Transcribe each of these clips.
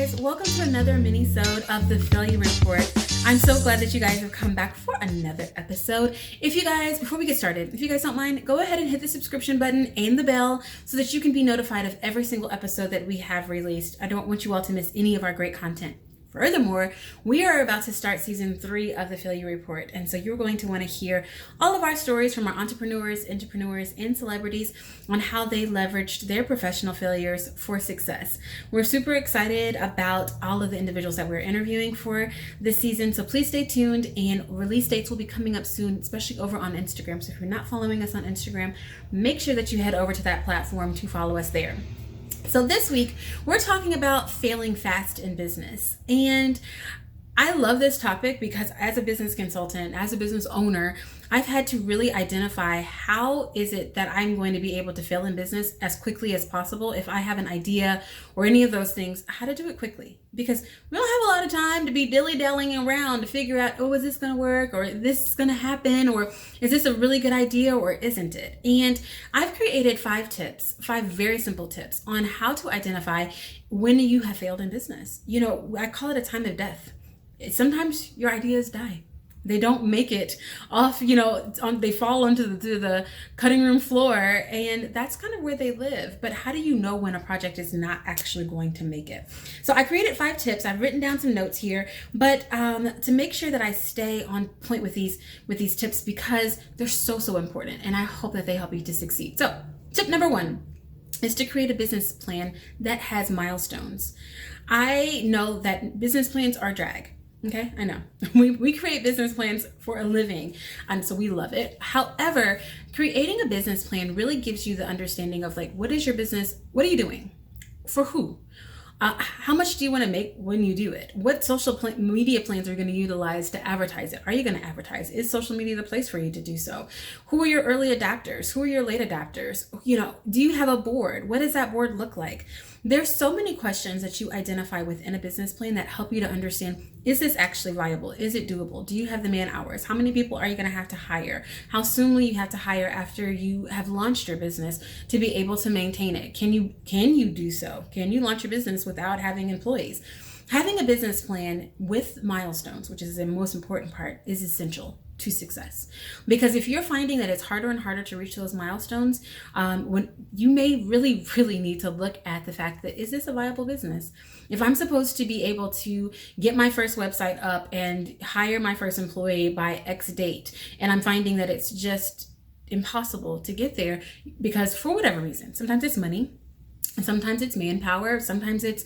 guys, welcome to another mini-sode of the Failure Report. I'm so glad that you guys have come back for another episode. Before we get started, if you guys don't mind, go ahead and hit the subscription button and the bell so that you can be notified of every single episode that we have released. I don't want you all to miss any of our great content. Furthermore, we are about to start season 3 of the Failure Report, and so you're going to want to hear all of our stories from our entrepreneurs, and celebrities on how they leveraged their professional failures for success. We're super excited about all of the individuals that we're interviewing for this season, so please stay tuned, and release dates will be coming up soon, especially over on Instagram. So if you're not following us on Instagram, make sure that you head over to that platform to follow us there. So this week, we're talking about failing fast in business. And I love this topic because as a business consultant, as a business owner, I've had to really identify how is it that I'm going to be able to fail in business as quickly as possible. If I have an idea or any of those things, how to do it quickly. Because we don't have a lot of time to be dilly-dallying around to figure out, oh, is this going to work? Or this is going to happen? Or is this a really good idea or isn't it? And I've created 5 very simple tips on how to identify when you have failed in business. You know, I call it a time of death. Sometimes your ideas die. They don't make it off, they fall onto the cutting room floor, and that's kind of where they live. But how do you know when a project is not actually going to make it? So I created 5 tips. I've written down some notes here, but to make sure that I stay on point with these tips because they're so important, and I hope that they help you to succeed. So tip number 1 is to create a business plan that has milestones. I know that business plans are drag. Okay, I know. We create business plans for a living, and so we love it. However, creating a business plan really gives you the understanding of what is your business? What are you doing? For who? How much do you want to make when you do it? What social media plans are you going to utilize to advertise it? Are you going to advertise? Is social media the place for you to do so? Who are your early adopters? Who are your late adopters? Do you have a board? What does that board look like? There's so many questions that you identify within a business plan that help you to understand, is this actually viable? Is it doable? Do you have the man hours? How many people are you going to have to hire? How soon will you have to hire after you have launched your business to be able to maintain it? Can you do so? Can you launch your business without having employees? Having a business plan with milestones, which is the most important part, is essential to success. Because if you're finding that it's harder and harder to reach those milestones, when you may really need to look at the fact that, is this a viable business? If I'm supposed to be able to get my first website up and hire my first employee by X date, and I'm finding that it's just impossible to get there because for whatever reason, sometimes it's money, sometimes it's manpower, sometimes it's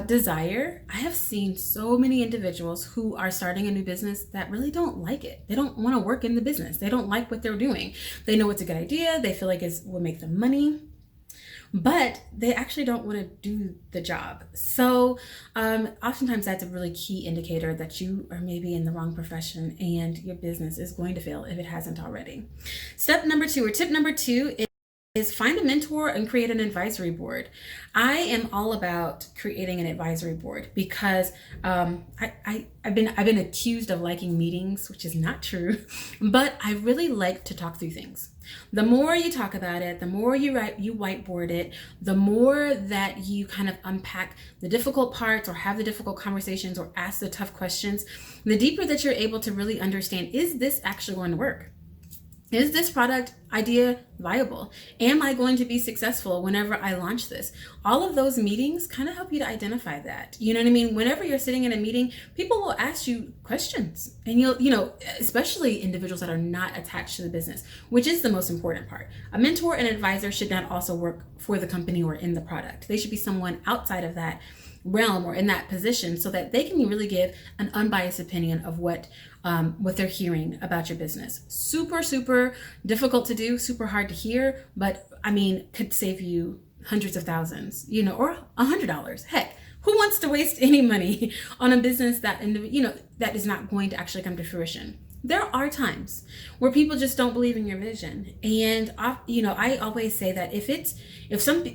desire. I have seen so many individuals who are starting a new business that really don't like it. They don't want to work in the business. They don't like what they're doing. They know it's a good idea. They feel like it will make them money, but they actually don't want to do the job. So oftentimes that's a really key indicator that you are maybe in the wrong profession and your business is going to fail if it hasn't already. Tip number 2 is find a mentor and create an advisory board. I am all about creating an advisory board because I've been accused of liking meetings, which is not true, but I really like to talk through things. The more you talk about it, the more you whiteboard it, the more that you kind of unpack the difficult parts or have the difficult conversations or ask the tough questions, the deeper that you're able to really understand, is this actually going to work? Is this product idea viable? Am I going to be successful whenever I launch this? All of those meetings kind of help you to identify that. You know what I mean? Whenever you're sitting in a meeting, people will ask you questions, and especially individuals that are not attached to the business, which is the most important part. A mentor and advisor should not also work for the company or in the product. They should be someone outside of that realm or in that position so that they can really give an unbiased opinion of what they're hearing about your business. Super difficult to do, super hard to hear, but could save you hundreds of thousands, or $100. Heck, who wants to waste any money on a business that is not going to actually come to fruition? There are times where people just don't believe in your vision. And I always say that if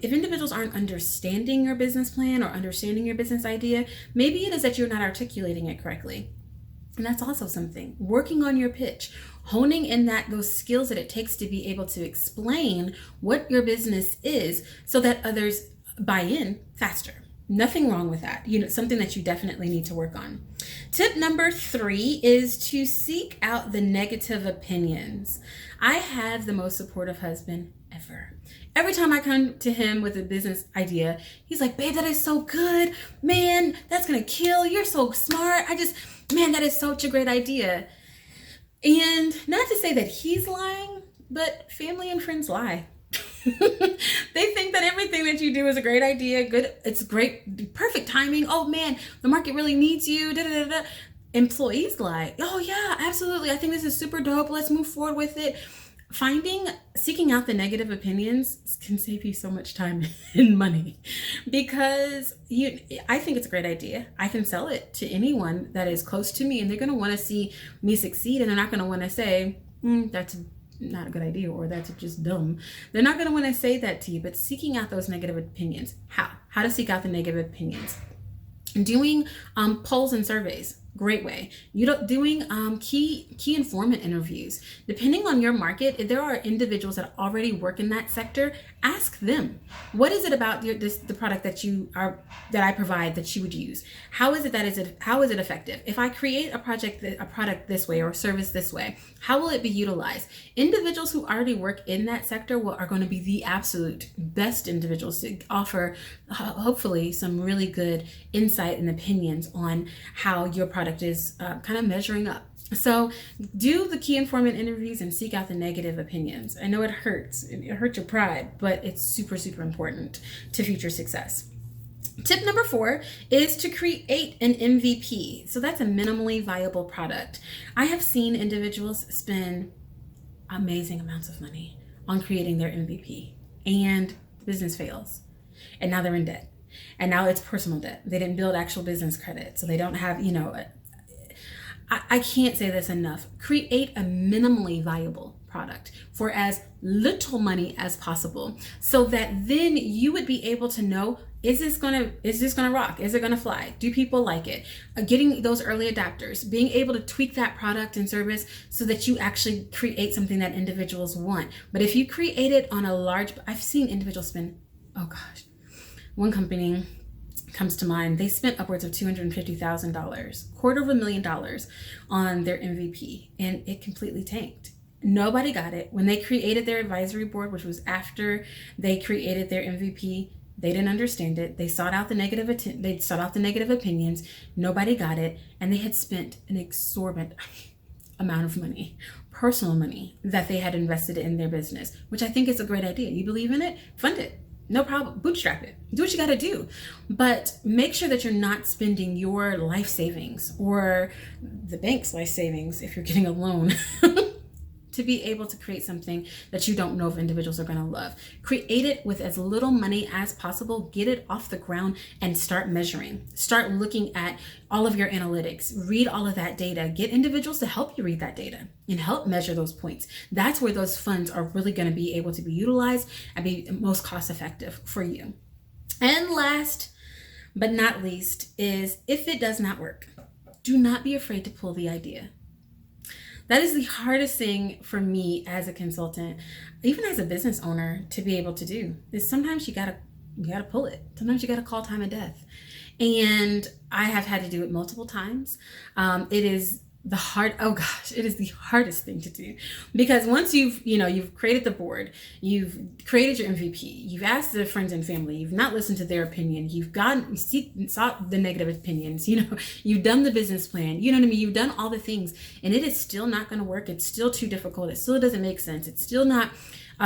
individuals aren't understanding your business plan or understanding your business idea, maybe it is that you're not articulating it correctly. And that's also something. Working on your pitch, honing in those skills that it takes to be able to explain what your business is so that others buy in faster. Nothing wrong with that. Something that you definitely need to work on. Tip number 3 is to seek out the negative opinions. I have the most supportive husband ever. Every time I come to him with a business idea, he's like, babe, that is so good. Man, that's going to kill. You're so smart. Man, that is such a great idea. And not to say that he's lying, but family and friends lie. They think that everything that you do is a great idea. Good. It's great. Perfect timing. Oh man, the market really needs you. Da, da, da, da. Employees lie. Oh yeah, absolutely. I think this is super dope. Let's move forward with it. Seeking out the negative opinions can save you so much time and money, because I think it's a great idea. I can sell it to anyone that is close to me, and they're going to want to see me succeed, and they're not going to want to say, that's not a good idea, or that's just dumb. They're not going to want to say that to you. But seeking out those negative opinions. How to seek out the negative opinions? Doing polls and surveys. Great way. Doing key informant interviews. Depending on your market, if there are individuals that already work in that sector, ask them, what is it about the product that I provide that you would use? How is it effective? If I create a product this way, or a service this way, how will it be utilized? Individuals who already work in that sector are going to be the absolute best individuals to offer, hopefully, some really good insight and opinions on how your product is kind of measuring up. So do the key informant interviews and seek out the negative opinions. I know it hurts. It hurts your pride, but it's super, super important to future success. Tip number 4 is to create an MVP. So that's a minimally viable product. I have seen individuals spend amazing amounts of money on creating their MVP, and the business fails. And now they're in debt. And now it's personal debt. They didn't build actual business credit. So they don't have, I can't say this enough. Create a minimally viable product for as little money as possible, so that then you would be able to know, is this gonna rock? Is it gonna fly? Do people like it? Getting those early adopters, being able to tweak that product and service so that you actually create something that individuals want. But if you create it on I've seen individuals spend, oh gosh, one company comes to mind. They spent upwards of $250,000, $250,000 on their MVP, and it completely tanked. Nobody got it. When they created their advisory board, which was after they created their MVP, they didn't understand it. They sought out the negative opinions. Nobody got it, and they had spent an exorbitant amount of money, personal money, that they had invested in their business, which I think is a great idea. You believe in it? Fund it. No problem. Bootstrap it. Do what you got to do. But make sure that you're not spending your life savings or the bank's life savings, if you're getting a loan, to be able to create something that you don't know if individuals are going to love. Create it with as little money as possible. Get it off the ground and start measuring. Start looking at all of your analytics. Read all of that data. Get individuals to help you read that data and help measure those points. That's where those funds are really going to be able to be utilized and be most cost effective for you. And last but not least is, if it does not work, do not be afraid to pull the idea. That is the hardest thing for me as a consultant, even as a business owner, to be able to do. Is sometimes you gotta pull it. Sometimes you gotta call time of death, and I have had to do it multiple times. It is the hardest thing to do, because once you've created the board, you've created your MVP, you've asked the friends and family, you've not listened to their opinion, you've sought the negative opinions, you've done the business plan, you've done all the things, and it is still not going to work. It's still too difficult. It still doesn't make sense. It's still not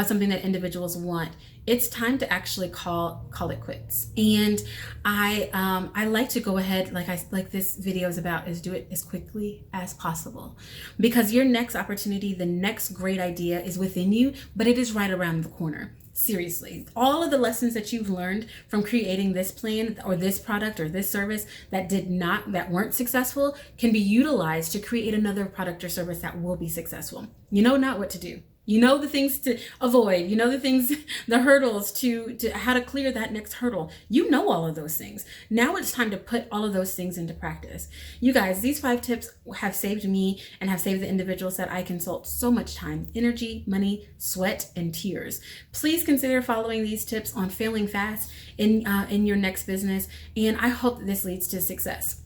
something that individuals want. It's time to actually call it quits. And I like to go ahead, like this video is about, is do it as quickly as possible, because your next opportunity, the next great idea is within you, but it is right around the corner. Seriously, all of the lessons that you've learned from creating this plan or this product or this service that weren't successful can be utilized to create another product or service that will be successful. You know not what to do. You know the things to avoid. You know the things, the hurdles to how to clear that next hurdle. You know all of those things. Now it's time to put all of those things into practice. You guys, these 5 tips have saved me and have saved the individuals that I consult so much time, energy, money, sweat, and tears. Please consider following these tips on failing fast in your next business, and I hope that this leads to success.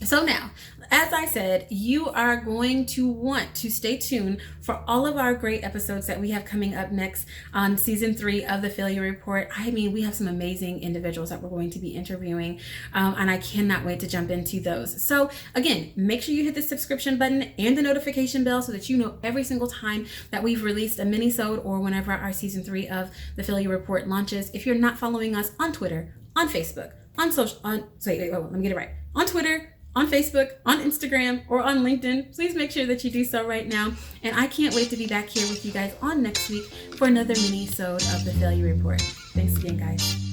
So now, as I said, you are going to want to stay tuned for all of our great episodes that we have coming up next on season 3 of the Failure Report. I mean, we have some amazing individuals that we're going to be interviewing, and I cannot wait to jump into those. So again, make sure you hit the subscription button and the notification bell so that you know every single time that we've released a mini-sode or whenever our season 3 of the Failure Report launches. If you're not following us on Twitter, on Facebook, on Twitter, on Facebook, on Instagram, or on LinkedIn, please make sure that you do so right now. And I can't wait to be back here with you guys on next week for another mini-sode of the Failure Report. Thanks again, guys.